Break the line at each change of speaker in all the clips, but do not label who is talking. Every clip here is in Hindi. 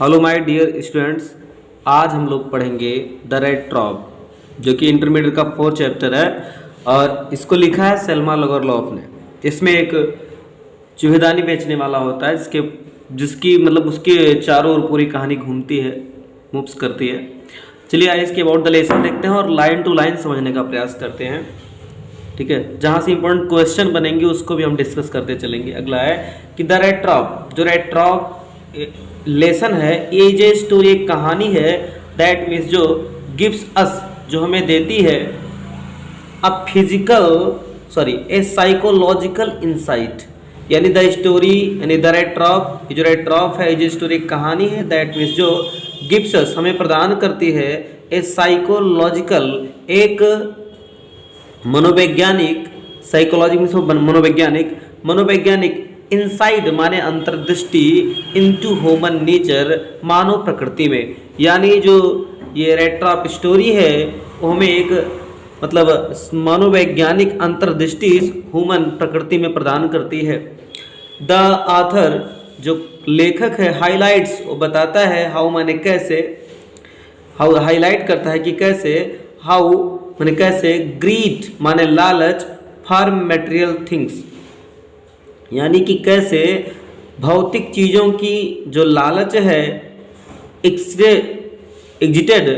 हेलो माय डियर स्टूडेंट्स, आज हम लोग पढ़ेंगे द रेड ट्रॉप, जो कि इंटरमीडिएट का 4th चैप्टर है और इसको लिखा है सेल्मा लगरलॉफ ने। इसमें एक चूहेदानी बेचने वाला होता है जिसकी मतलब उसके चारों ओर पूरी कहानी घूमती है, मूव्स करती है। चलिए आइए इसके अबाउट द लेसन देखते हैं और लाइन टू लाइन समझने का प्रयास करते हैं। ठीक है, जहाँ से इंपॉर्टेंट क्वेश्चन बनेंगे उसको भी हम डिस्कस करते चलेंगे। अगला है कि द रेड ट्रॉप, जो रेड ट्रॉप लेसन है, ये जो स्टोरी एक कहानी है, दैट मीन्स जो गिव्स अस, जो हमें देती है ए साइकोलॉजिकल इंसाइट। यानी द स्टोरी यानी द रेड ट्रॉप, जो रेड ट्रॉप है, जो स्टोरी एक कहानी है, दैट मीन्स जो गिव्स अस, हमें प्रदान करती है ए साइकोलॉजिकल, एक मनोवैज्ञानिक, साइकोलॉजी मीन्स मनोवैज्ञानिक इनसाइड माने अंतर्दृष्टि, इनटू ह्यूमन नेचर मानव प्रकृति में। यानी जो ये रेड ट्रॉप स्टोरी है वो हमें एक मतलब मनोवैज्ञानिक अंतर्दृष्टि ह्यूमन प्रकृति में प्रदान करती है। द ऑथर, जो लेखक है, हाईलाइट्स, वो बताता है हाउ माने कैसे, हाउ हाईलाइट करता है कि कैसे, हाउ माने कैसे, ग्रीड माने लालच, फॉर मटेरियल थिंग्स, यानी कि कैसे भौतिक चीज़ों की जो लालच है एग्जिटेड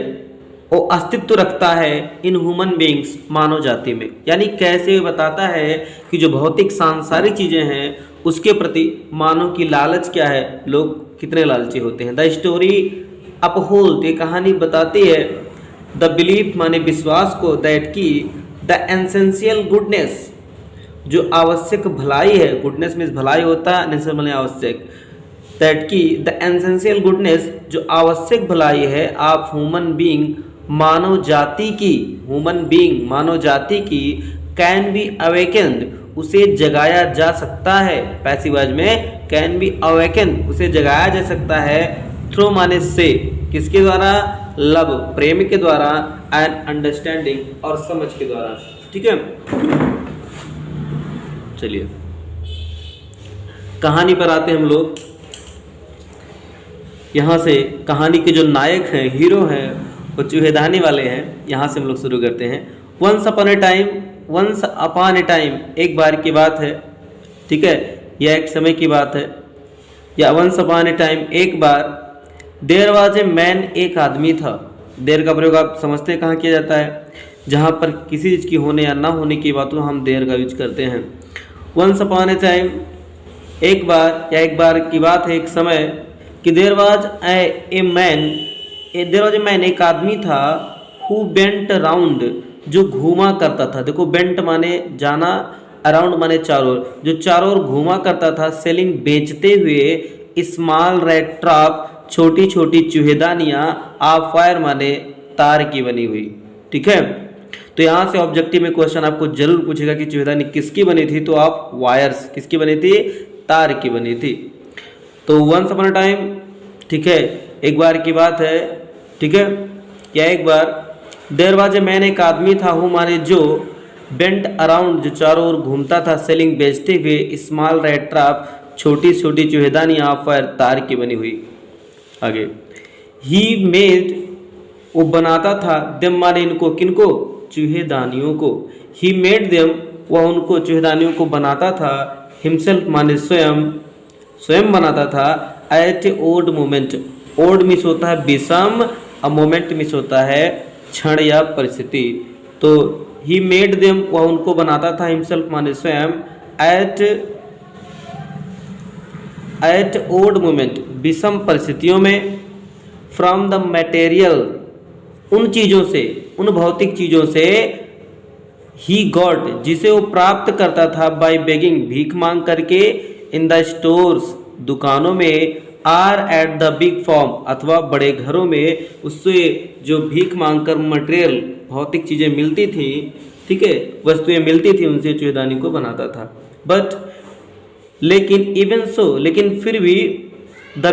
वो अस्तित्व रखता है इन ह्यूमन बींग्स, मानव जाति में। यानी कैसे बताता है कि जो भौतिक सांसारिक चीज़ें हैं उसके प्रति मानव की लालच क्या है, लोग कितने लालची होते हैं। द स्टोरी अपहोल्ड, ये कहानी बताती है द बिलीफ माने विश्वास को, दैट की द एसेंशियल गुडनेस, जो आवश्यक भलाई है, गुडनेस मीन्स भलाई होता है, नेसेसरी माने आवश्यक, दैट की द एसेंशियल गुडनेस, जो आवश्यक भलाई है ऑफ ह्यूमन बीइंग, मानव जाति की, ह्यूमन बीइंग मानव जाति की, कैन बी अवेकेंड, उसे जगाया जा सकता है, पैसिव वॉइस में कैन बी अवेकेंड, उसे जगाया जा सकता है, थ्रू माने से, किसके द्वारा, लव प्रेम के द्वारा, एंड अंडरस्टैंडिंग और समझ के द्वारा। ठीक है, चलिए कहानी पर आते हैं हम लोग। यहाँ से कहानी के जो नायक हैं, हीरो हैं, वो चूहेदानी वाले हैं। यहाँ से हम लोग शुरू करते हैं। वंस अपॉन ए टाइम, एक बार की बात है। ठीक है, यह एक समय की बात है, या वंस अपॉन ए टाइम, एक बार, देयर वाज ए मैन, एक आदमी था। देर का प्रयोग आप समझते हैं कहाँ किया जाता है, जहाँ पर किसी चीज़ की होने या ना होने की बातों हम देर का यूज करते हैं। वंस अपॉन ए टाइम, एक बार या एक बार की बात है, एक समय, कि देयर वाज ए मैन, एक आदमी था, हु बेंट अराउंड, जो घूमा करता था। देखो बेंट माने जाना, अराउंड माने चारों, जो चारों ओर घूमा करता था, सेलिंग बेचते हुए, स्मॉल रेड ट्रॉप, छोटी छोटी चूहेदानियाँ, ऑफ फायर माने तार की बनी हुई। ठीक है, तो यहाँ से ऑब्जेक्टिव में क्वेश्चन आपको जरूर पूछेगा कि चूहेदानी किसकी बनी थी, तो आप वायर्स, किसकी बनी थी, तार की बनी थी। तो वंस अपॉन अ टाइम, ठीक है, एक बार की बात है। ठीक है, क्या एक बार, देयर वाज ए मैन, एक आदमी था, हूँ माने जो, बेंट अराउंड, जो चारों ओर घूमता था, सेलिंग बेचते हुए, स्मॉल रेड ट्रैप, छोटी छोटी चूहेदानी, ऑफ फायर तार की बनी हुई। आगे, ही मेड, वो बनाता था, देम माने इनको, किनको, चूहेदानियों को, ही मेड देम, वह उनको चूहेदानियों को बनाता था, हिमसेल्फ माने स्वयं बनाता था, एट ए ओड मोमेंट, ओड मिस होता है विषम, और मोमेंट मिस होता है क्षण या परिस्थिति। तो ही मेड देम, वह उनको बनाता था, हिमसेल्फ माने स्वयं, एट ओड मोमेंट, विषम परिस्थितियों में, फ्रॉम द मटेरियल, उन चीज़ों से, उन भौतिक चीज़ों से, ही गॉट, जिसे वो प्राप्त करता था, बाय बेगिंग, भीख मांग करके, इन द स्टोर्स, दुकानों में, are at the big form, अथवा बड़े घरों में, उससे जो भीख मांगकर मटेरियल, भौतिक चीज़ें मिलती थी, ठीक है, वस्तुएं मिलती थी, उनसे चूहेदानी को बनाता था। बट लेकिन इवन सो, लेकिन फिर भी, द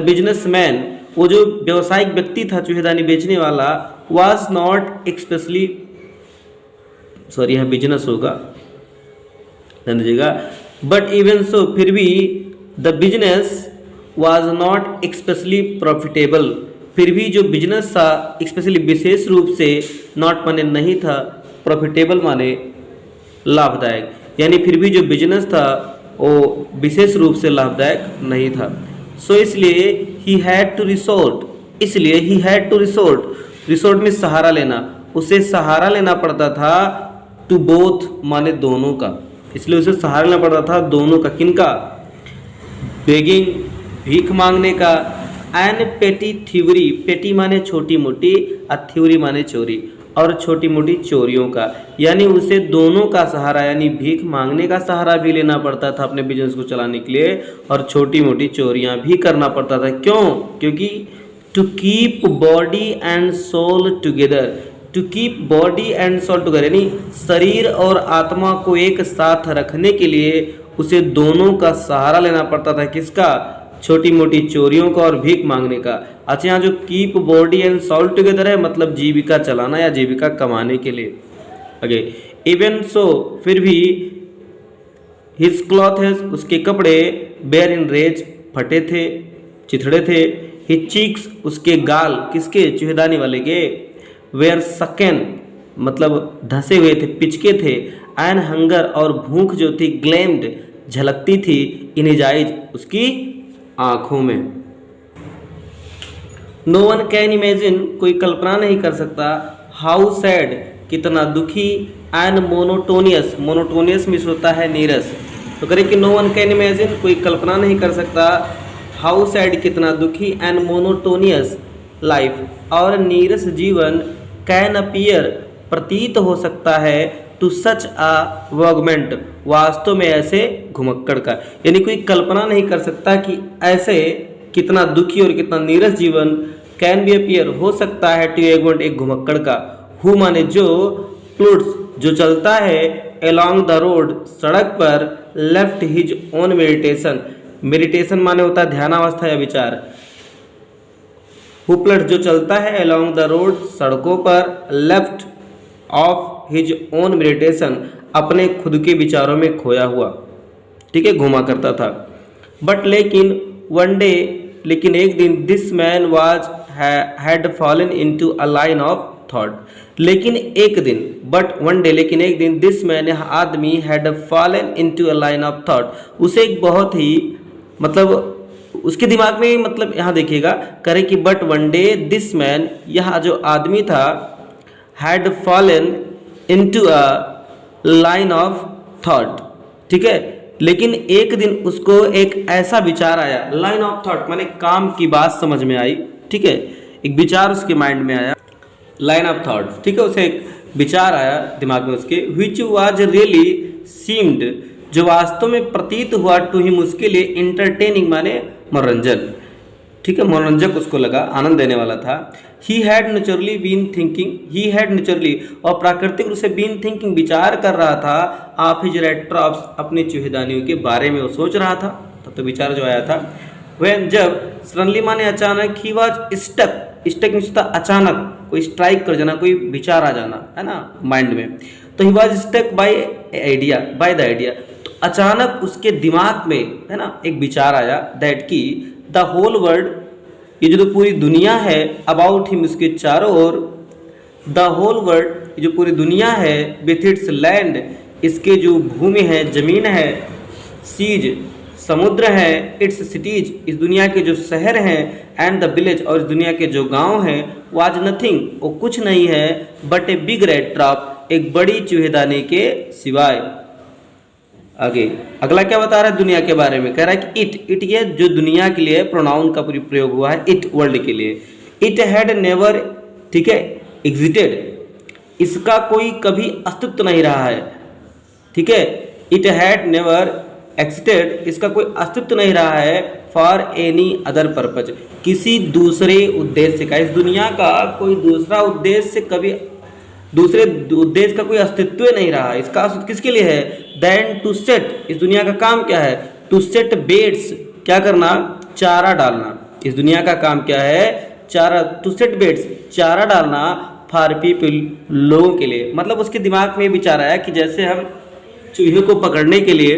बिजनेसमैन, वो जो व्यवसायिक व्यक्ति था चूहेदानी बेचने वाला, वाज नॉट एक्सपेशली, सॉरी यहाँ बिजनेस होगा, ध्यान दीजिएगा, बट इवन सो, फिर भी, the business was not especially profitable, फिर भी जो बिजनेस था एक्सपेशली विशेष रूप से, नॉट माने नहीं था, प्रॉफिटेबल माने लाभदायक, यानी फिर भी जो बिजनेस था वो विशेष रूप से लाभदायक नहीं था। सो इसलिए ही हैड टू रिसोर्ट, इसलिए he had to resort, resort में सहारा लेना, उसे सहारा लेना पड़ता था, टू बोथ माने दोनों का, इसलिए उसे सहारा लेना पड़ता था दोनों का, किनका, बेगिंग भीख मांगने का, एंड पेटी थ्योरी, पेटी माने छोटी मोटी, थ्योरी माने चोरी, और छोटी मोटी चोरियों का, यानी उसे दोनों का सहारा यानी भीख मांगने का सहारा भी लेना पड़ता था अपने बिजनेस को चलाने के लिए, और छोटी मोटी चोरियां भी करना पड़ता था। क्यों? क्योंकि to keep body and soul together, to keep body and soul together, यानी शरीर और आत्मा को एक साथ रखने के लिए उसे दोनों का सहारा लेना पड़ता था, किसका, छोटी मोटी चोरियों का और भीख मांगने का। अच्छा, यहाँ जो keep body and soul together है मतलब जीविका चलाना या जीविका कमाने के लिए। आगे, इवन सो, फिर भी, हिज क्लॉथेस, उसके कपड़े, बेयर इन रेज, फटे थे, चिथड़े थे, हिज चीक्स, उसके गाल, किसके, चूहेदानी वाले के, वेयर सकेन मतलब धसे हुए थे, पिचके थे, एंड हंगर और भूख जो थी, ग्लेम्ड झलकती थी, इन हिज आइज, उसकी आंखों में। नो वन कैन इमेजिन, कोई कल्पना नहीं कर सकता, हाउ सैड, कितना दुखी, एंड मोनोटोनियस, मोनोटोनियस मीन्स होता है नीरस, तो करें कि नो वन कैन इमेजिन, कोई कल्पना नहीं कर सकता, हाउ सैड कितना दुखी, एंड मोनोटोनियस लाइफ, और नीरस जीवन, कैन अपीयर प्रतीत हो सकता है, टू सच आ वॉगमेंट, वास्तव में ऐसे घुमक्कड़ का, यानी कोई कल्पना नहीं कर सकता कि ऐसे कितना दुखी और कितना नीरस जीवन, कैन बी अपीयर हो सकता है, टू एगमेंट एक घुमक्कड़ का, हु माने जो, प्लूट्स जो चलता है, अलोंग द रोड सड़क पर, left his own meditation, meditation माने होता है ध्यानावस्था या विचार, हु प्लट जो चलता है, अलोंग द रोड सड़कों पर, left of his own meditation अपने खुद के विचारों में खोया हुआ, ठीक है, घूमा करता था। बट लेकिन वन डे, लेकिन एक दिन, this man was had fallen into a line of thought, लेकिन एक दिन, बट वन डे लेकिन एक दिन, दिस मैन आदमी, had fallen into a line of thought, उसे एक बहुत ही मतलब उसके दिमाग में मतलब यहाँ देखिएगा करे कि but one day this man, यह जो आदमी था, had fallen into a line of thought, ठीक है, लेकिन एक दिन उसको एक ऐसा विचार आया, लाइन ऑफ थॉट माने काम की बात समझ में आई, ठीक है, एक विचार उसके माइंड में आया, लाइन ऑफ थॉट, ठीक है, उसे एक विचार आया दिमाग में उसके, विच वाज रियली सीम्ड, जो वास्तव में प्रतीत हुआ, टू हिम उसके लिए, इंटरटेनिंग माने मनोरंजन, ठीक है, मनोरंजक उसको लगा, आनंद देने वाला था। He had naturally been thinking, he had naturally और प्राकृतिक रूप से बीन थिंकिंग विचार कर रहा था, ऑफ हिज रेड ट्रॉप्स अपने चूहेदानियों के बारे में वो सोच रहा था, तब तो विचार जो आया था। वह जब सडनली माने अचानक, he was stuck, stuck means होता अचानक कोई स्ट्राइक कर जाना, कोई विचार आ जाना है ना माइंड में, तो he was stuck by idea, by the idea, तो अचानक उसके दिमाग में है ना एक विचार आया, दैट की द होल वर्ल्ड, ये जो पूरी दुनिया है, अबाउट हिम उसके चारों ओर, द होल वर्ल्ड, ये जो पूरी दुनिया है, विथ इट्स लैंड, इसके जो भूमि है, जमीन है, सीज समुद्र है, इट्स सिटीज, इस दुनिया के जो शहर हैं, एंड द विलेज और इस दुनिया के जो गांव हैं, वाज नथिंग वो कुछ नहीं है, बट ए बिग रेड ट्रॉप एक बड़ी चूहेदानी के सिवाय। आगे अगला क्या बता रहा है दुनिया के बारे में, कह रहा है कि इट ये जो दुनिया के लिए प्रोनाउन का प्रयोग हुआ है, इट वर्ल्ड के लिए, इट हैड नेवर, ठीक है, एग्जिटेड, इसका कोई कभी अस्तित्व नहीं रहा है, ठीक है, इट हैड नेवर एक्सिस्टेड, इसका कोई अस्तित्व नहीं रहा है, फॉर एनी अदर पर्पज, किसी दूसरे उद्देश्य का, इस दुनिया का कोई दूसरा उद्देश्य कभी, दूसरे उद्देश्य का कोई अस्तित्व नहीं रहा, इसका अस्तित्व किसके लिए है, देन टू सेट, इस दुनिया का काम क्या है, टू सेट बेड्स, क्या करना, चारा डालना, इस दुनिया का काम क्या है, चारा, टू सेट बेड्स, चारा डालना, फॉर पीपल, लोगों के लिए, मतलब उसके दिमाग में विचार आया कि जैसे हम चूहे को पकड़ने के लिए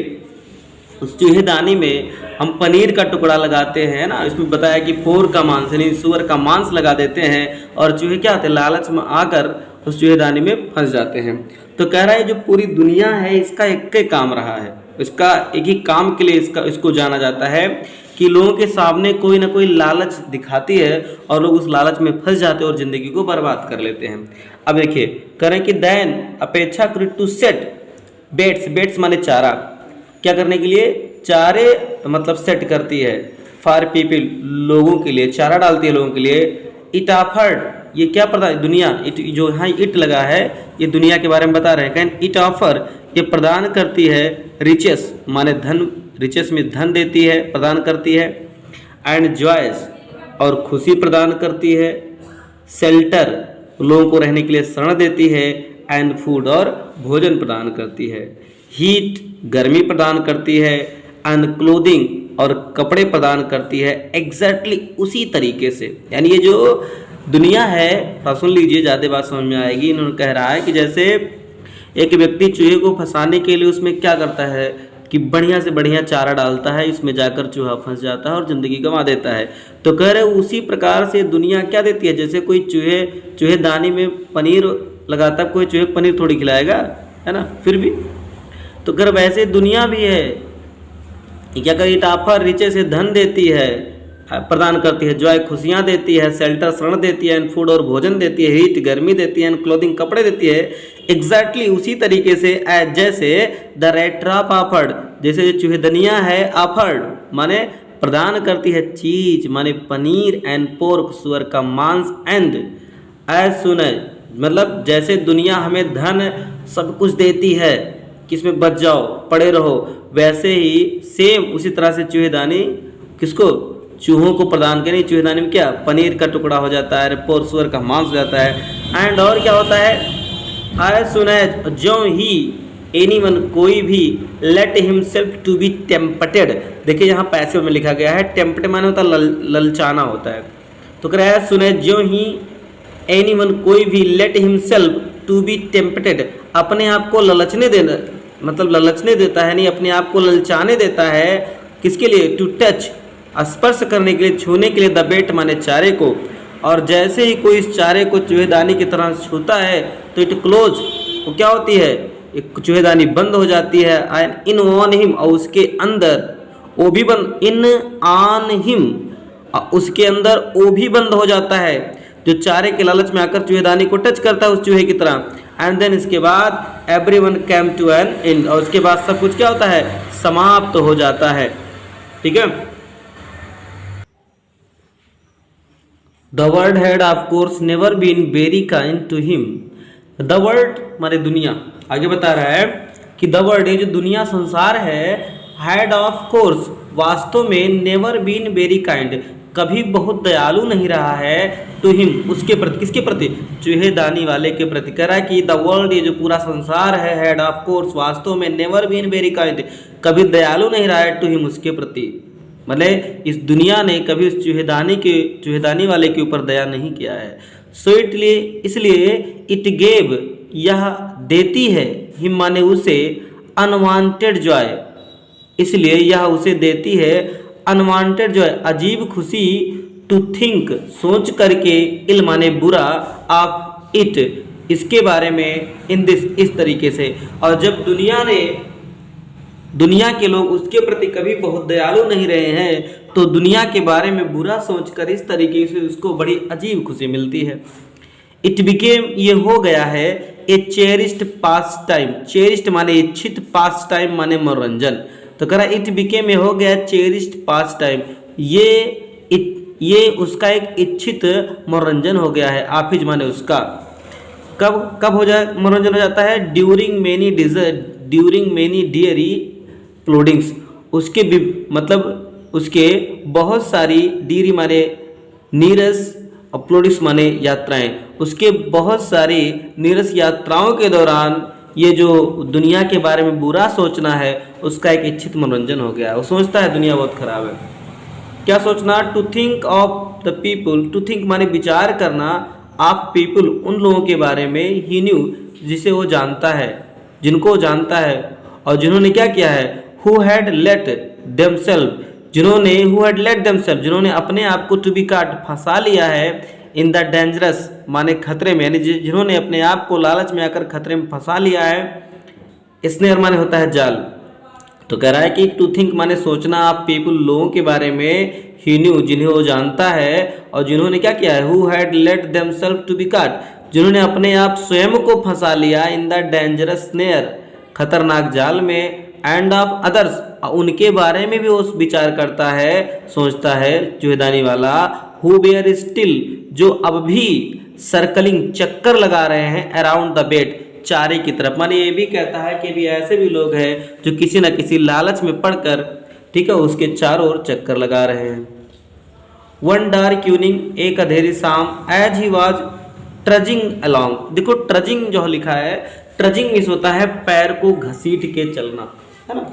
उस चूहेदानी में हम पनीर का टुकड़ा लगाते हैं ना, इसमें बताया कि पोर का मांस यानी सुअर का मांस लगा देते हैं और चूहे क्या होते हैं, लालच में आकर उस चूहेदानी में फंस जाते हैं। तो कह रहा है जो पूरी दुनिया है इसका एक ही काम रहा है, इसका एक ही काम के लिए इसको जाना जाता है कि लोगों के सामने कोई ना कोई लालच दिखाती है और लोग उस लालच में फंस जाते हैं और ज़िंदगी को बर्बाद कर लेते हैं। अब देखिए करें कि दैन अपेक्षाकृत टू सेट बेट्स, बेट्स माने चारा, क्या करने के लिए, चारे मतलब सेट करती है, फॉर पीपल लोगों के लिए चारा डालती है लोगों के लिए। इट ऑफर्ड, ये क्या प्रदान, दुनिया, इट जो यहाँ इट लगा है ये दुनिया के बारे में बता रहे हैं। कैन इट ऑफर, ये प्रदान करती है, रिचेस माने धन, रिचेस में धन देती है, प्रदान करती है, एंड जॉयस और खुशी प्रदान करती है, शेल्टर लोगों को रहने के लिए शरण देती है, एंड फूड और भोजन प्रदान करती है, हीट गर्मी प्रदान करती है, एंड क्लोथिंग और कपड़े प्रदान करती है। एग्जैक्टली उसी तरीके से, यानी ये जो दुनिया है, सुन लीजिए ज़्यादा बात समझ में आएगी। इन्होंने कह रहा है कि जैसे एक व्यक्ति चूहे को फंसाने के लिए उसमें क्या करता है कि बढ़िया से बढ़िया चारा डालता है, इसमें जाकर चूहा फंस जाता है और ज़िंदगी गंवा देता है। तो कह रहे उसी प्रकार से दुनिया क्या देती है, जैसे कोई चूहेदानी में पनीर लगाता, कोई चूहे पनीर थोड़ी खिलाएगा, है ना, फिर भी तो कर वैसे दुनिया भी है, क्या कर इट ऑफर रिचे से धन देती है, प्रदान करती है, जॉय खुशियाँ देती है, शेल्टर शरण देती है, एंड फूड और भोजन देती है, हीट गर्मी देती है, एंड क्लोथिंग कपड़े देती है। एग्जैक्टली उसी तरीके से एज जैसे द रेट्राप ऑफर्ड, जैसे जो चूहेदनिया है, ऑफर्ड माने प्रदान करती है, चीज माने पनीर, एंड पोर्क सुअर का मांस, एंड एज सुन मतलब जैसे दुनिया हमें धन सब कुछ देती है कि इसमें बच जाओ पड़े रहो, वैसे ही सेम उसी तरह से चूहेदानी किसको, चूहों को प्रदान करें। चूहेदानी में क्या, पनीर का टुकड़ा हो जाता है, पोर सुअर का मांस हो जाता है, एंड और क्या होता है, आय सुने जो ही एनीवन कोई भी let himself to be tempted, देखिए यहाँ पैसे में लिखा गया है, टेम्पटेड माने होता है ललचाना होता है। तो कह रहा है सुने जो ही एनीवन कोई भी let himself to be tempted, अपने आप को ललचने देना, मतलब ललचने देता है, नहीं अपने आप को ललचाने देता है, किसके लिए, टू टच स्पर्श करने के लिए, छूने के लिए, द बेट माने चारे को, और जैसे ही कोई इस चारे को चूहेदानी की तरह छूता है तो इट क्लोज, वो क्या होती है, एक चूहेदानी बंद हो जाती है, एंड इन ऑन हिम और उसके अंदर वो भी बंद, इन ऑन हिम उसके अंदर वो भी बंद हो जाता है, जो चारे के लालच में आकर चूहेदानी को टच करता है उस चूहे की तरह। एंड देन इसके बाद everyone came to an end, और उसके बाद सब कुछ क्या होता है, समाप्त हो जाता है। ठीक है, the world had of course never been very kind to him, the world माने दुनिया, आगे बता रहा है कि द वर्ल्ड, ये जो दुनिया संसार है, हैड ऑफ कोर्स वास्तव में, नेवर बीन वेरी काइंड कभी बहुत दयालु नहीं रहा है, टू हिम उसके प्रति, किसके प्रति, चूहेदानी वाले के प्रति। कह रहा है कि द वर्ल्ड, ये जो पूरा संसार है, हैड ऑफ कोर्स वास्तव में, नेवर बीन वेरी काइंड कभी दयालु नहीं रहा है, टू हिम उसके प्रति, मतलब इस दुनिया ने कभी उस चूहेदानी वाले के ऊपर दया नहीं किया है। सो इसलिए इट गेव, यह देती है, हिम माने उसे, अनवांटेड जॉय, इसलिए यह उसे देती है अनवांटेड जॉय अजीब खुशी, टू थिंक सोच करके, इल माने बुरा, ऑफ इट इसके बारे में, इन दिस इस तरीके से। और जब दुनिया के लोग उसके प्रति कभी बहुत दयालु नहीं रहे हैं तो दुनिया के बारे में बुरा सोचकर इस तरीके से उसको बड़ी अजीब खुशी मिलती है। इट बिकेम, ये हो गया है, ए चेरिस्ड पास टाइम, चेरिस्ड माने इच्छित, पास टाइम माने मनोरंजन। तो कह रहा इट बिकेम, ये हो गया चेरिस्ड पास टाइम, ये उसका एक इच्छित मनोरंजन हो गया है। आफिज माने उसका, कब हो जाए मनोरंजन हो जाता है, ड्यूरिंग मेनी डियरी प्लोडिंग्स, उसके मतलब उसके बहुत सारी, डीरी माने नीरस, प्लोडिंग्स माने यात्राएं, उसके बहुत सारी नीरस यात्राओं के दौरान ये जो दुनिया के बारे में बुरा सोचना है उसका एक इच्छित मनोरंजन हो गया। वो सोचता है दुनिया बहुत खराब है, क्या सोचना, to think of the people, to think माने विचार करना, ऑफ पीपुल उन लोगों के बारे में, ही न्यू जिसे वो जानता है, जिनको वो जानता है, और जिन्होंने क्या किया है, हु हैड लेट देमसेल्फ, जिन्होंने अपने आप को टू बी काट फंसा लिया है, इन द डेंजरस माने खतरे में, यानी जिन्होंने अपने आप को लालच में आकर खतरे में फंसा लिया है। स्नेयर माने होता है जाल। तो कह रहा है कि टू थिंक माने सोचना, आप पीपल लोगों के बारे में, ही न्यू जिन्हें वो जानता है, और जिन्होंने क्या किया है, who had let themselves to be caught, जिन्होंने अपने आप स्वयं को फंसा लिया, इन द डेंजरस स्नेयर खतरनाक जाल में, एंड ऑफ अदर्स उनके बारे में भी वो विचार करता है, सोचता है चूहेदानी वाला, हु वेयर स्टिल जो अब भी सर्कलिंग चक्कर लगा रहे हैं, अराउंड द बेट चारे की तरफ। माने ये भी कहता है कि भी ऐसे भी लोग हैं जो किसी न किसी लालच में पड़कर, ठीक है, उसके चारों ओर चक्कर लगा रहे हैं। वन डार्क इवनिंग एक अंधेरी शाम, as he was trudging along, देखो ट्रजिंग जो लिखा है, ट्रजिंग मीन्स होता है पैर को घसीट के चलना, है ना।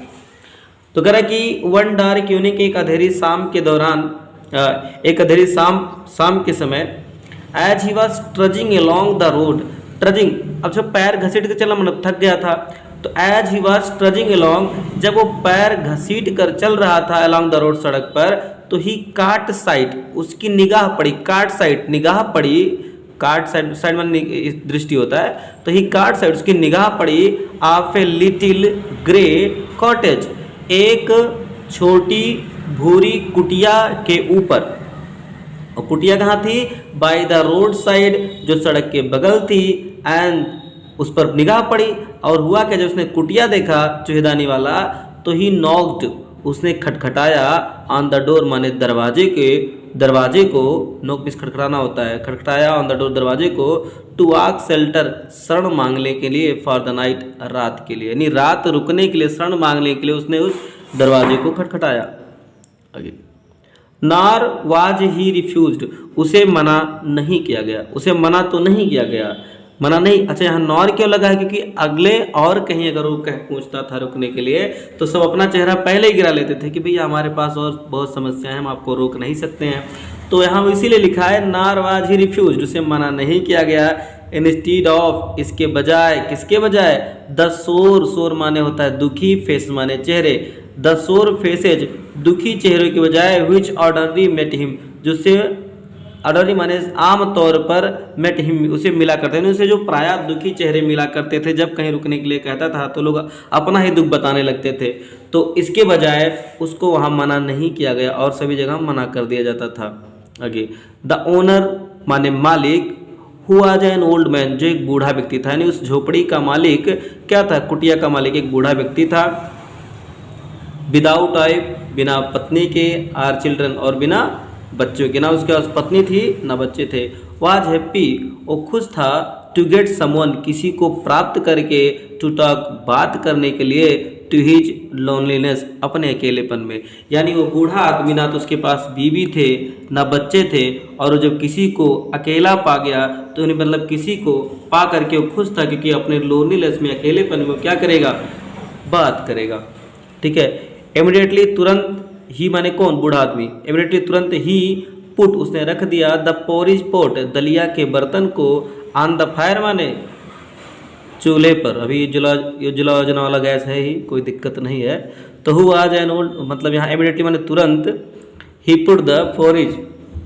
तो कह रहा है कि वन डार्क इवनिंग एक अंधेरी शाम के दौरान, एक अंधेरी शाम के समय, as he was trudging along the road, trudging अब जब पैर घसीट के चलना मतलब थक गया था, तो as he was trudging along जब वो पैर घसीट कर चल रहा था अलोंग द रोड सड़क पर, तो ही काट साइट उसकी निगाह पड़ी, काट साइट निगाह पड़ी, काट साइड साइड में दृष्टि होता है, तो ही काट साइड उसकी निगाह पड़ी, of a little grey cottage एक छोटी भूरी कुटिया के ऊपर, और कुटिया कहाँ थी, बाय द रोड साइड जो सड़क के बगल थी, एंड उस पर निगाह पड़ी, और हुआ कि जब उसने कुटिया देखा चूहेदानी वाला, तो ही नॉक्ड उसने खटखटाया, ऑन द डोर माने दरवाजे को, नॉक मींस खटखटाना होता है, खटखटाया ऑन द डोर दरवाजे को, टू आस्क शेल्टर शरण मांगने के लिए, फॉर द नाइट रात के लिए, यानी रात रुकने के लिए, शरण मांगने के लिए उसने उस दरवाजे को खटखटाया। आगे, नार वाज ही रिफ्यूज्ड उसे मना नहीं किया गया, उसे मना तो नहीं किया गया, मना नहीं, अच्छा यहाँ नॉर क्यों लगा है, क्योंकि अगले और कहीं अगर वो कह पूछता था रुकने के लिए, तो सब अपना चेहरा पहले ही गिरा लेते थे कि भैया हमारे पास और बहुत समस्याएं हैं, हम आपको रोक नहीं सकते हैं। तो यहाँ इसीलिए लिखा है नार वाज ही रिफ्यूज्ड उसे मना नहीं किया गया, इंस्टीड ऑफ इसके बजाय, किसके बजाय, द सोर माने होता है दुखी, फेस माने चेहरे, द सोर फेसेज दुखी चेहरे के बजाय, विच ऑर्डरली मेट हिम जिससे ऑर्डरली माने आम तौर पर मेट हिम उसे मिला करते थे, उसे जो प्राय दुखी चेहरे मिला करते थे, जब कहीं रुकने के लिए कहता था तो लोग अपना ही दुख बताने लगते थे, तो इसके बजाय उसको वहाँ मना नहीं किया गया और सभी जगह मना कर दिया जाता था। आगे, द ओनर माने मालिक, who was an old man जो एक बूढ़ा व्यक्ति था, यानी उस झोपड़ी का मालिक क्या था, कुटिया का मालिक एक बूढ़ा व्यक्ति था, विदाउट वाइफ बिना पत्नी के, आर चिल्ड्रन और बिना बच्चों के, ना उसके पास पत्नी थी ना बच्चे थे, वाज हैप्पी वो खुश था, टू गेट समवन किसी को प्राप्त करके, टू टॉक बात करने के लिए, टू हिज लोनलीनेस अपने अकेलेपन में, यानी वो बूढ़ा आदमी ना तो उसके पास बीवी थे ना बच्चे थे, और वो जब किसी को अकेला पा गया तो उन्हें मतलब किसी को पा करके वो खुश था, क्योंकि अपने लोनलीनेस में अकेलेपन में वो क्या करेगा, बात करेगा। ठीक है, इमीडिएटली तुरंत ही माने कौन, बूढ़ा आदमी, इमीडिएटली तुरंत ही पुट उसने रख दिया, द पोरिज पोट दलिया के बर्तन को, ऑन द फायर माने चूल्हे पर, अभी जलाने वाला गैस है ही, कोई दिक्कत नहीं है। तो हु आज एन ओल्ड मतलब यहाँ इमीडिएटली माने तुरंत, ही पुट द पोरिज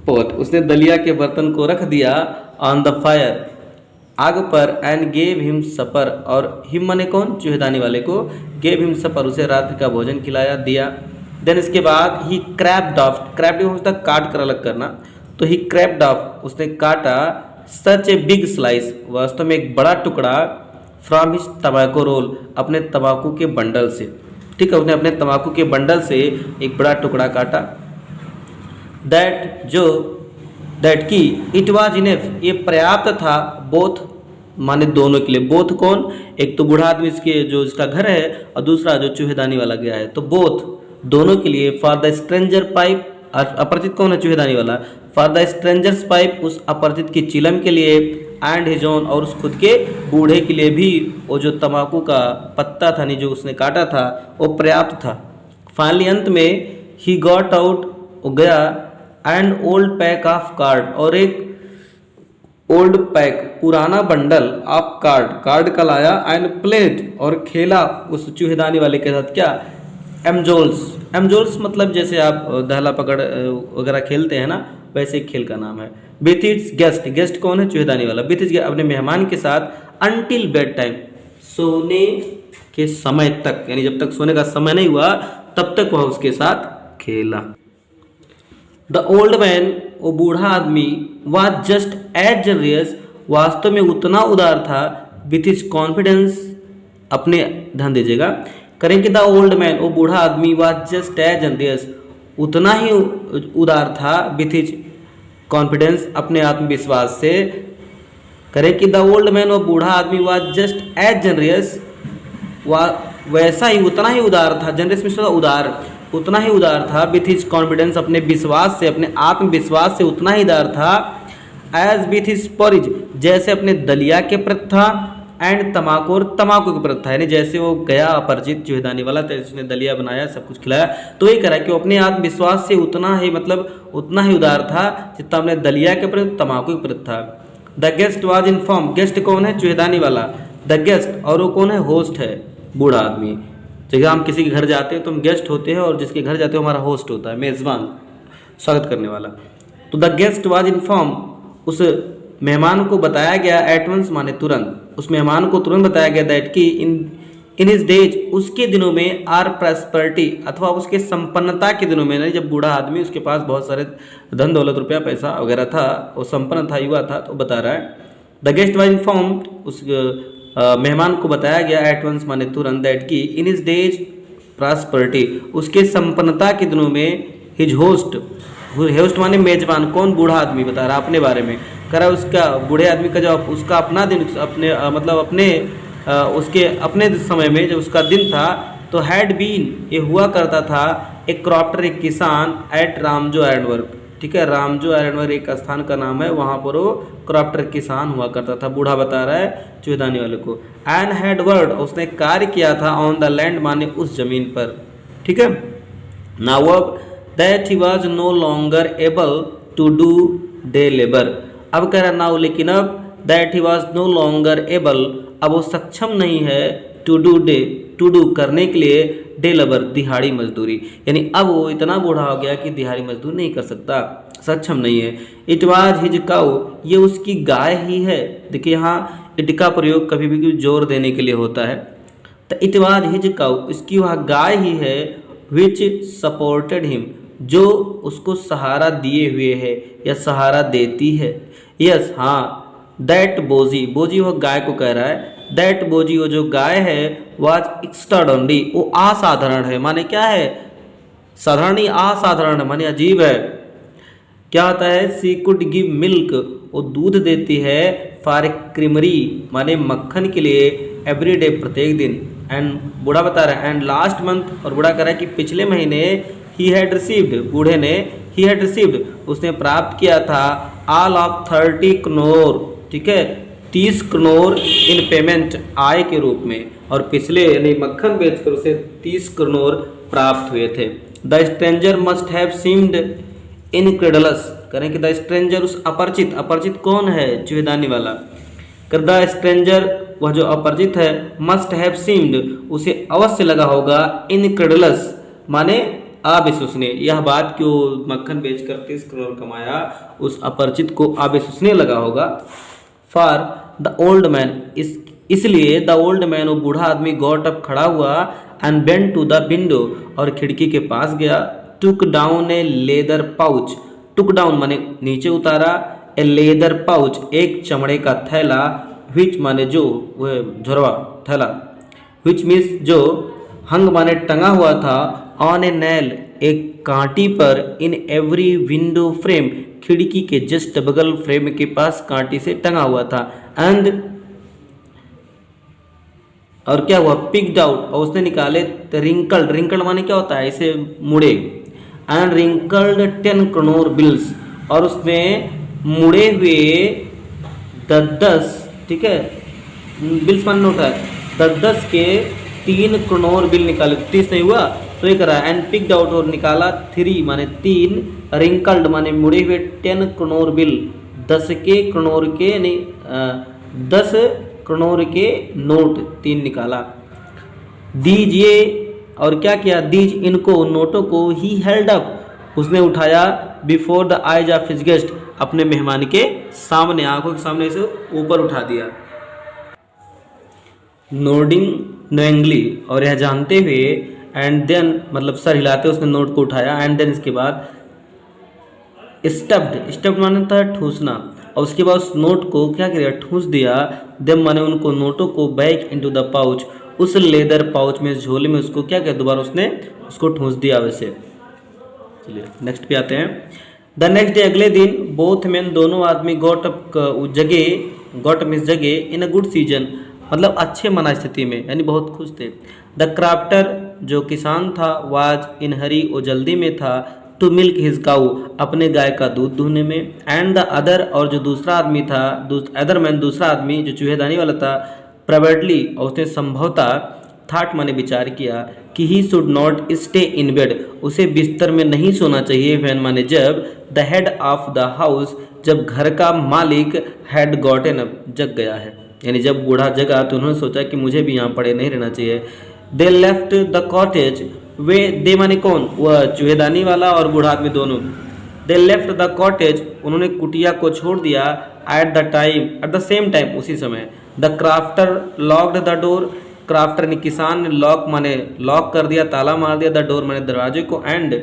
पोट उसने दलिया के बर्तन को रख दिया, ऑन द फायर आग पर, एंड गेव हिम सपर और हिम माने कौन, चूहेदानी वाले को, गेव हिम सपर उसे रात्रि का भोजन खिलाया दिया। देन इसके बाद ही क्रैप्ड ऑफ, क्रैप्ड होता है काट कर अलग करना, तो ही क्रैप्ड ऑफ उसने काटा, सच ए बिग स्लाइस वास्तव में एक बड़ा टुकड़ा, फ्रॉम हिज तंबाकू रोल अपने तंबाकू के बंडल से, ठीक है, उसने अपने तंबाकू के बंडल से एक बड़ा टुकड़ा काटा, दैट की इट वाज इनफ ये पर्याप्त था, बोथ माने दोनों के लिए, बोथ कौन, एक तो बूढ़ा आदमी इसके जो इसका घर है और दूसरा जो चूहेदानी वाला गया है, तो बोथ दोनों के लिए, फॉर द स्ट्रेंजर पाइप अपरिचित कौन है, चूहेदानी वाला, फॉर द स्ट्रेंजर्स पाइप उस अपरिचित की चिलम के लिए, एंड हिज ओन और उस खुद के बूढ़े के लिए भी वो जो तंबाकू का पत्ता था नहीं जो उसने काटा था वो पर्याप्त था। फाइनली अंत में ही गॉट आउट वो गया, and old pack of card और एक ओल्ड पैक पुराना बंडल ऑफ कार्ड का लाया, एंड प्लेड और खेला उस चूहेदानी वाले के साथ क्या, एमजोल्स। एमजोल्स मतलब जैसे आप दहला पकड़ वगैरह खेलते हैं ना, वैसे एक खेल का नाम है। विथ इट्स गेस्ट, गेस्ट कौन है? चूहेदानी वाला। विथ इट्स, अपने मेहमान के साथ, अनटिल बेड टाइम, सोने के समय तक, यानी जब तक सोने का समय नहीं हुआ तब तक वह उसके साथ खेला। द ओल्ड मैन, वो बूढ़ा आदमी, वाज जस्ट एज जनरियस, वास्तव में उतना उदार था, विथ हिज कॉन्फिडेंस, अपने, ध्यान दीजिएगा, करेंगे द ओल्ड मैन, वो बूढ़ा आदमी, वाज जस्ट एज जनरियस, उतना ही उदार था, विथ हिज कॉन्फिडेंस, अपने आत्मविश्वास से। करें कि द ओल्ड मैन, वो बूढ़ा आदमी, वाज जस्ट एज जनरियस, वैसा ही, उतना ही उदार था, जनरस में उदार, उतना ही उदार था, विथ हिज कॉन्फिडेंस, अपने विश्वास से, अपने आत्मविश्वास से उतना ही उदार था, एज विथ हिज पॉरिज, जैसे अपने दलिया के प्रति था, एंड तमाकू, और तमाकू के प्रति था, यानी जैसे वो गया अपरिचित चूहेदानी वाला, तो उसने दलिया बनाया, सब कुछ खिलाया, तो ये करा कि वो अपने आत्मविश्वास से उतना ही, मतलब उतना ही उदार था जितना अपने दलिया के प्रति, तमाकू के प्रति था। The guest was inform, guest कौन है? चूहेदानी वाला। द गेस्ट, और वो कौन है? होस्ट है, बूढ़ा आदमी। जैसे हम किसी के घर जाते हैं तो हम गेस्ट होते हैं, और जिसके घर जाते हैं हमारा होस्ट होता है, मेज़बान, स्वागत करने वाला। तो द गेस्ट वाज इन्फॉर्म, उस मेहमान को बताया गया, एट वंस माने तुरंत, उस मेहमान को तुरंत बताया गया, दैट कि इन हिज डेज, उसके दिनों में, आर प्रॉस्पेरिटी, अथवा उसके संपन्नता के दिनों में, नहीं, जब बूढ़ा आदमी, उसके पास बहुत सारे धन दौलत, रुपया पैसा वगैरह था, वो संपन्न था, युवा था, तो बता रहा है। द गेस्ट वाज इन्फॉर्म, उस मेहमान को बताया गया, एट वंस माने तुरंत, दैट कि इन हिज डेज प्रॉस्पेरिटी, उसके संपन्नता के दिनों में, हिज होस्ट, होस्ट माने मेजबान, कौन? बूढ़ा आदमी बता रहा अपने बारे में, कह रहा उसका, बूढ़े आदमी का जो उसका अपना दिन, अपने मतलब अपने उसके अपने समय में जब उसका दिन था, तो हैड बीन, ये हुआ करता था, एक क्रॉप्टर, एक किसान, एट रामजो आयरन वर्क, ठीक है, रामजो आयरन वर्क एक स्थान का नाम है, वहाँ पर वो क्रॉप्टर किसान हुआ करता था, बूढ़ा बता रहा है चूहेदानी वाले को। एंड हैड वर्ड, उसने कार्य किया था, ऑन द लैंड माने उस जमीन पर, ठीक है। नाउ अब that he was no longer able to do day labour, अब कह रहा नाउ, लेकिन अब, that he was no longer able, अब वो सक्षम नहीं है, टू डू करने के लिए, डे लेबर, दिहाड़ी मजदूरी, यानी अब वो इतना बूढ़ा हो गया कि दिहाड़ी मजदूरी नहीं कर सकता, सक्षम नहीं है। इट वाज हिज काउ, ये उसकी गाय ही है। देखिए यहाँ इट का प्रयोग कभी भी जोर देने के लिए होता है, तो इट वाज हिज काउ, इसकी वह गाय ही है, विच सपोर्टेड हिम, जो उसको सहारा दिए हुए है या सहारा देती है। यस, हाँ, दैट बोजी, बोजी वह गाय को कह रहा है, दैट बोजी, वो जो गाय है, वाज एक्स्ट्राऑर्डिनरी, वो असाधारण है, माने क्या है? साधारण ही, असाधारण माने अजीब है। क्या होता है? सी कुड गिव मिल्क, वो दूध देती है, फॉर क्रीमरी माने मक्खन के लिए, एवरी डे, प्रत्येक दिन। एंड बूढ़ा बता रहा है, एंड लास्ट मंथ, और बूढ़ा कह रहा है कि पिछले महीने, ही हैड रिसीव्ड, बूढ़े ने, ही हैड रिसीव्ड, उसने प्राप्त किया था, ऑल ऑफ 30 करोड़, ठीक है, 30 करोड़ इन पेमेंट, आय के रूप में, और पिछले यानी मक्खन बेचकर उसे 30 करोड़ प्राप्त हुए थे। The stranger must have seemed incredulous, करें कि द स्ट्रेंजर, उस अपरिचित, अपरिचित कौन है? चूहेदानी वाला। कर द स्ट्रेंजर, वह जो अपरिचित है, मस्ट हैव सीम्ड, उसे अवश्य लगा होगा, इनक्रेडुलस माने अविश्वसनीय, यह बात कि वो मक्खन बेचकर 30 करोड़ कमाया, उस अपरिचित को अविश्वसनीय लगा होगा। फॉर द ओल्ड मैन, इसलिए द ओल्ड मैन, वो बूढ़ा आदमी, गॉट अप, खड़ा हुआ, and bent to the window, और खिड़की के पास गया, took down a leather pouch, took down माने नीचे उतारा, ए लेदर पाउच, एक चमड़े का थैला, विच माने जो, वह झुरवा थैला, विच मीन्स जो, हंग माने टंगा हुआ था, ऑन ए नेल, एक कांटी पर, इन एवरी विंडो फ्रेम, खिड़की के जस्ट बगल फ्रेम के पास कांटी से टंगा हुआ था। एंड, और क्या हुआ? पिक्ड आउट, और उसने निकाले, रिंकल्ड, रिंकल्ड माने क्या होता है? इसे मुड़े, एंड रिंकल्ड 10 करोड़ बिल्स, और उसने मुड़े हुए 10, ठीक है, बिल्स माने नोट है, 10 के 3 करोड़ बिल निकाले, 30 नहीं हुआ तो ये करा, एंड पिक्ड आउट, और निकाला 3 माने 3, रिंकल्ड माने मुड़े हुए 10 करोड़ बिल, 10 के करोड़ के नहीं 10 करोड़ के नोट 3 निकाला। दीजिए, और क्या किया, दीज इनको नोटों को ही हेल्ड अप, उसने उठाया, before the eyes of his guest, अपने मेहमान के सामने, आंखों के सामने से ऊपर उठा दिया। नोडिंग नोइंगली, और यह जानते हुए, एंड देन मतलब सर हिलाते उसने नोट को उठाया, एंड देन इसके बाद स्टफ्ड, स्टफ्ड माने था ठूसना, और उसके बाद उस नोट को क्या किया, ठूस दिया। देम माने उनको नोटों को बैक इनटू द पाउच, उस लेदर पाउच में, झोले में उसको क्या किया, दोबारा उसने उसको ठूस दिया वैसे। चलिए नेक्स्ट पे आते हैं। द नेक्स्ट डे, अगले दिन, बोथ मैन, दोनों आदमी, गॉट अप मिस जगे इन अ गुड सीजन, मतलब अच्छे मना स्थिति में, यानी बहुत खुश थे। द क्राफ्टर, जो किसान था, वाज इन हरी, वो जल्दी में था, टू मिल्क हिज काऊ, अपने गाय का दूध दूहने में। एंड द अदर, और जो दूसरा आदमी था, अदर मैन, दूसरा आदमी जो चूहेदानी वाला था, प्रोबेबली, और उसने संभवतः, थाट माने विचार किया, कि he should not stay in bed, उसे बिस्तर में नहीं सोना चाहिए, व्हेन माने जब, the head of the house, जब घर का मालिक, हैड गॉटन अप, जग गया है, यानी जब बूढ़ा जगा तो उन्होंने सोचा कि मुझे भी यहाँ पड़े नहीं रहना चाहिए। दे लेफ्ट द कॉटेज, वे, दे माने कौन, वह चूहेदानी वाला और बूढ़ा आदमी दोनों। दे लेफ्ट द कॉटेज, उन्होंने कुटिया को छोड़ दिया, एट द सेम टाइम, उसी समय। The crafter locked the door, crafter ने, किसान ने, लॉक माने लॉक कर दिया, ताला मार दिया, द डोर माने दरवाजे को, एंड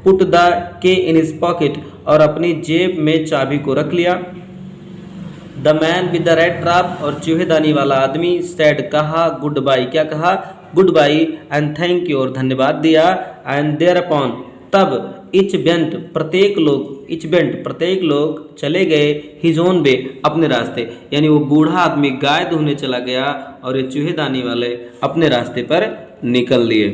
पुट द के इन हिज पॉकेट, और अपनी जेब में चाबी को रख लिया। The man with the red trap, और चूहेदानी वाला आदमी, सेड, कहा, गुड बाई, क्या कहा, good by, and thank you, और धन्यवाद दिया। एंड देयर अपॉन, तब, इच बेंट, प्रत्येक लोग चले गए, हिज ओन वे, अपने रास्ते, यानी वो बूढ़ा आदमी गाय दूहने चला गया और ये चूहेदानी वाले अपने रास्ते पर निकल लिए।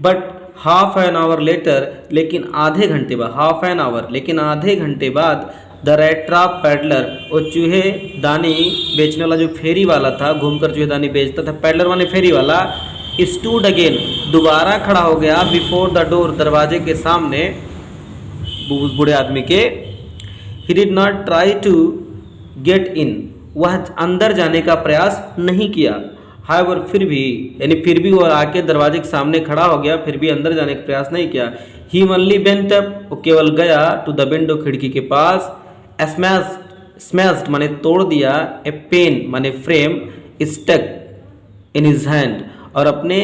But half an hour later, लेकिन आधे घंटे बाद, हाफ एन आवर, लेकिन आधे घंटे बाद, द रेड ट्रैप पैडलर, और चूहेदानी बेचने वाला जो फेरी वाला था, घूमकर चूहेदानी बेचता था, पैडलर माने फेरी वाला, स्टूड अगेन, दोबारा खड़ा हो गया, बिफोर द डोर, दरवाजे के सामने, उस बूढ़े आदमी के। He did not try to get in, वह अंदर जाने का प्रयास नहीं किया। हाउएवर, फिर भी, यानी फिर भी वह आके दरवाजे के सामने खड़ा हो गया, फिर भी अंदर जाने का प्रयास नहीं किया। ही ओनली बेंट अप, वो केवल गया, टू द विंडो, खिड़की के पास। स्मैश्ड माने तोड़ दिया, ए पेन माने frame, stuck in his hand, और अपने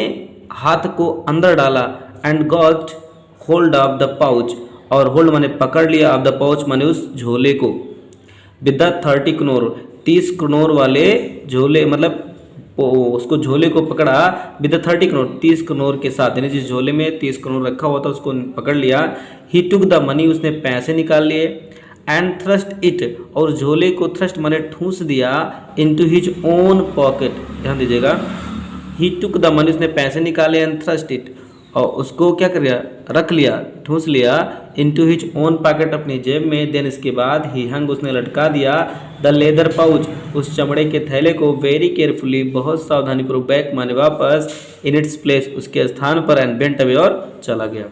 हाथ को अंदर डाला। And got hold of the pouch, और होल्ड माने पकड़ लिया, ऑफ द पाउच माने उस झोले को। विद द 30 कनोर, 30 कनोर वाले झोले, मतलब उसको झोले को पकड़ा, विद द 30 कनोर, 30 कनोर के साथ, यानी जिस झोले में 30 कनोर रखा हुआ था उसको पकड़ लिया। ही टुक द मनी, उसने पैसे निकाल लिए। एंड थ्रस्ट इट, और झोले को थ्रस्ट माने ठूस दिया, इनटू हिज ओन पॉकेट, ध्यान दीजिएगा। ही टुक द मनी, उसने पैसे निकाले, एंड थ्रस्ट इट, और उसको क्या कर लिया, रख लिया, ठूस लिया, इनटू हिज ओन पॉकेट, अपनी जेब में। देन इसके बाद ही हंग, उसने लटका दिया, द लेदर पाउच, उस चमड़े के थैले को, वेरी केयरफुली, बहुत सावधानीपूर्वक, बैक माने वापस, इन इट्स प्लेस, उसके स्थान पर, एंड बेंट अवे, और चला गया।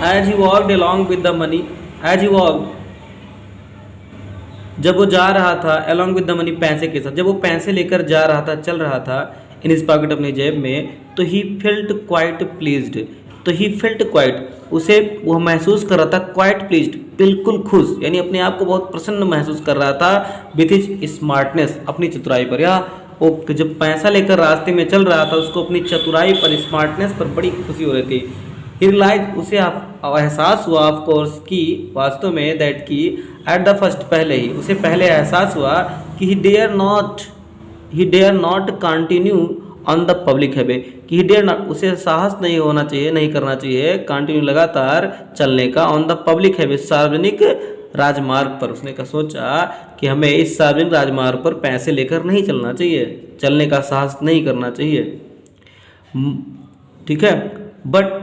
As he walked along with the money, as he walk, जब वो जा रहा था, along with the money, पैसे के साथ, जब वो पैसे लेकर जा रहा था, चल रहा था, इन हिज पॉकेट, अपनी जेब में, तो ही फेल्ट क्वाइट प्लीज्ड, तो ही फेल्ट क्वाइट, उसे वह महसूस कर रहा था, क्वाइट प्लीज्ड, बिल्कुल खुश, यानी अपने आप को बहुत प्रसन्न महसूस कर रहा था, विथ हिज स्मार्टनेस, अपनी चतुराई पर, या वो जब पैसा लेकर रास्ते में चल रहा था, उसको अपनी चतुराई पर, स्मार्टनेस पर बड़ी खुशी हो रही थी। ही रियलाइज, उसे एहसास हुआ, ऑफ कोर्स, कि वास्तव में, दैट की, एट द फर्स्ट, पहले ही, उसे पहले एहसास हुआ कि he dare not continue on the public highway, कि ही डेयर नॉट, उसे साहस नहीं होना चाहिए, नहीं करना चाहिए, कंटिन्यू लगातार चलने का, ऑन द पब्लिक हाईवे, सार्वजनिक राजमार्ग पर। उसने का सोचा कि हमें इस सार्वजनिक राजमार्ग पर पैसे लेकर नहीं चलना चाहिए, चलने का साहस नहीं करना चाहिए, ठीक है। बट,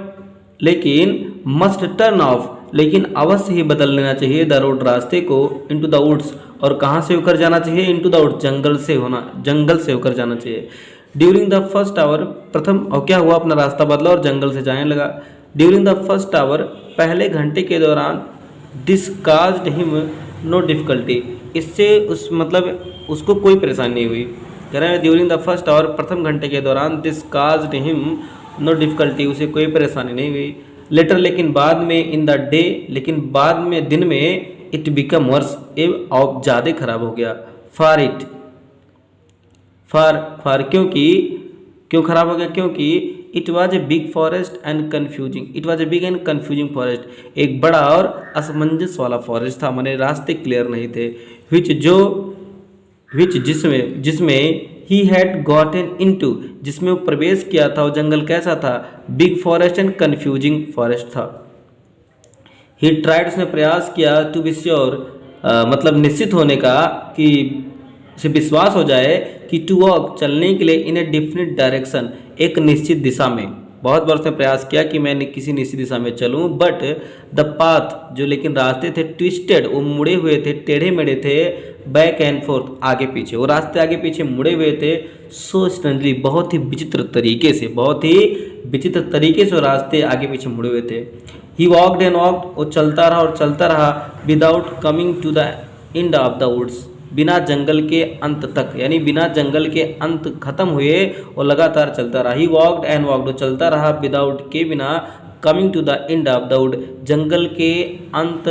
लेकिन, मस्ट टर्न ऑफ, लेकिन अवश्य ही बदल लेना चाहिए, द रोड, रास्ते को, इनटू द वुड्स, और कहाँ से होकर जाना चाहिए, इनटू द वुड्स, जंगल से होकर जाना चाहिए। ड्यूरिंग द फर्स्ट आवर, प्रथम, और क्या हुआ, अपना रास्ता बदला और जंगल से जाने लगा। ड्यूरिंग द फर्स्ट आवर, पहले घंटे के दौरान, this caused him no difficulty, इससे उस मतलब उसको कोई परेशानी नहीं हुई। कह रहे हैं ड्यूरिंग द फर्स्ट आवर, प्रथम घंटे के दौरान, this caused him no difficulty, उसे कोई परेशानी नहीं हुई। लेटर, लेकिन बाद में, इन द डे, लेकिन बाद में, दिन में, इट बिकम वर्स, अब ज़्यादा खराब हो गया। फॉर इट, फॉर क्योंकि, क्यों खराब हो गया, क्योंकि it was a big forest and confusing, it was a big and confusing forest, एक बड़ा और असमंजस वाला फॉरेस्ट था, माने रास्ते क्लियर नहीं थे। जिसमें ही हैड गॉटन इनटू, जिसमें वो प्रवेश किया था, वो जंगल कैसा था, big forest and confusing forest था। ही ट्राइड, उसने प्रयास किया, टू बी श्योर, मतलब निश्चित होने का, कि उसे विश्वास हो जाए कि टू वॉक, चलने के लिए, इन ए डिफिनिट डायरेक्शन, एक निश्चित दिशा में, बहुत बार उसने प्रयास किया कि मैं किसी निश्चित दिशा में चलूं, बट द पाथ, जो लेकिन रास्ते थे, ट्विस्टेड, वो मुड़े हुए थे, टेढ़े मेढ़े थे, बैक एंड फोर्थ, आगे पीछे, वो रास्ते आगे पीछे मुड़े हुए थे, सो स्ट्रेंजली, बहुत ही विचित्र तरीके से, बहुत ही विचित्र तरीके से वो रास्ते आगे पीछे मुड़े हुए थे। ही वॉकड एंड वॉकड, वो चलता रहा और चलता रहा, without coming to the end of the woods, बिना जंगल के अंत तक, यानी बिना जंगल के अंत खत्म हुए वो लगातार चलता रहा। ही वॉकड एंड वॉकड, वो चलता रहा, विदाउट के बिना, coming to the end of the wood, जंगल के अंत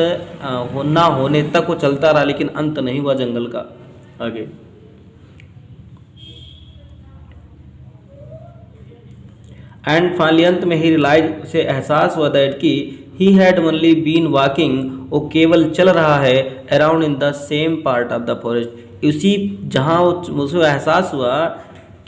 ना होने तक वो चलता रहा, लेकिन अंत नहीं हुआ जंगल का। आगे एंड फाइनली, अंत में, ही रियलाइज, उसे एहसास हुआ दैट कि he had only been walking, वो केवल चल रहा है, around in the same part of the forest, उसी जहाँ उसे एहसास हुआ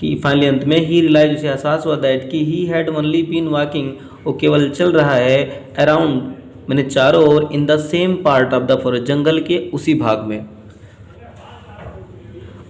कि फाइनली अंत में, ही रियलाइज, उसे एहसास हुआ दैट कि he had only been walking, वो केवल चल रहा है, अराउंड, मैंने चारों ओर, in the same part of the forest, जंगल के उसी भाग में।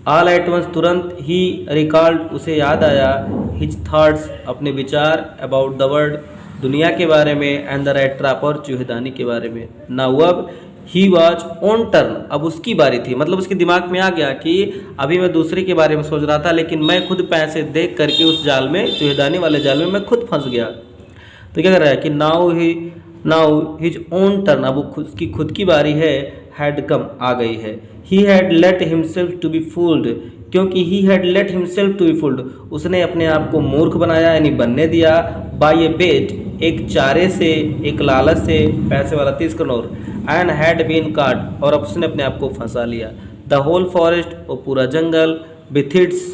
ऑल एट वंस, तुरंत, ही रिकॉल्ड, उसे याद आया, हिज थॉट्स, अपने विचार, अबाउट द वर्ल्ड, दुनिया के बारे में, एंड द रैट ट्रैप, और चूहेदानी के बारे में। नाउ अब, ही वॉज ऑन टर्न, अब उसकी बारी थी, मतलब उसके दिमाग में आ गया कि अभी मैं दूसरे के बारे में सोच रहा था, लेकिन मैं खुद पैसे देख करके उस जाल में, चूहेदानी वाले जाल में मैं खुद फंस गया। तो क्या कर रहा है कि नाउ हिज ओन टर्न, अब उसकी खुद की बारी है, हैड कम, आ गई है। He had let himself to be fooled, क्योंकि he had let himself to be fooled, उसने अपने आप को मूर्ख बनाया, यानी बनने दिया, बाय ए बेट, एक चारे से, एक लालच से, पैसे वाला 30 करोड़, एंड हैड बीन काट, और अब उसने अपने आप को फंसा लिया। द होल फॉरेस्ट, वो पूरा जंगल, विथ इट्स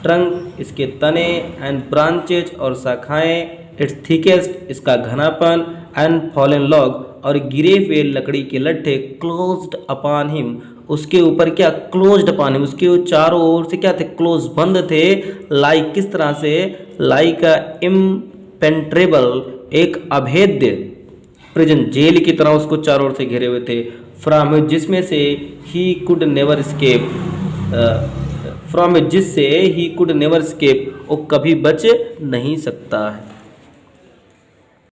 ट्रंक, इसके तने, एंड ब्रांचेज, और शाखाएं, इट्स थिकेस्ट, इसका घनापन, एंड फॉलन लॉग, और गिरे हुए लकड़ी के लट्ठे, क्लोज्ड अपॉन हिम, उसके ऊपर क्या, क्लोज्ड अपॉन हिम, उसके चारों ओर से क्या थे, क्लोज, बंद थे, लाइक, किस तरह से, लाइक इम्पेंट्रेबल, एक अभेद्य प्रिजन, जेल की तरह उसको चारों ओर से घेरे हुए थे, फ्रॉम, जिसमें से he could never escape, from, जिससे ही कुड नेवर स्केप, वो कभी बच नहीं सकता है।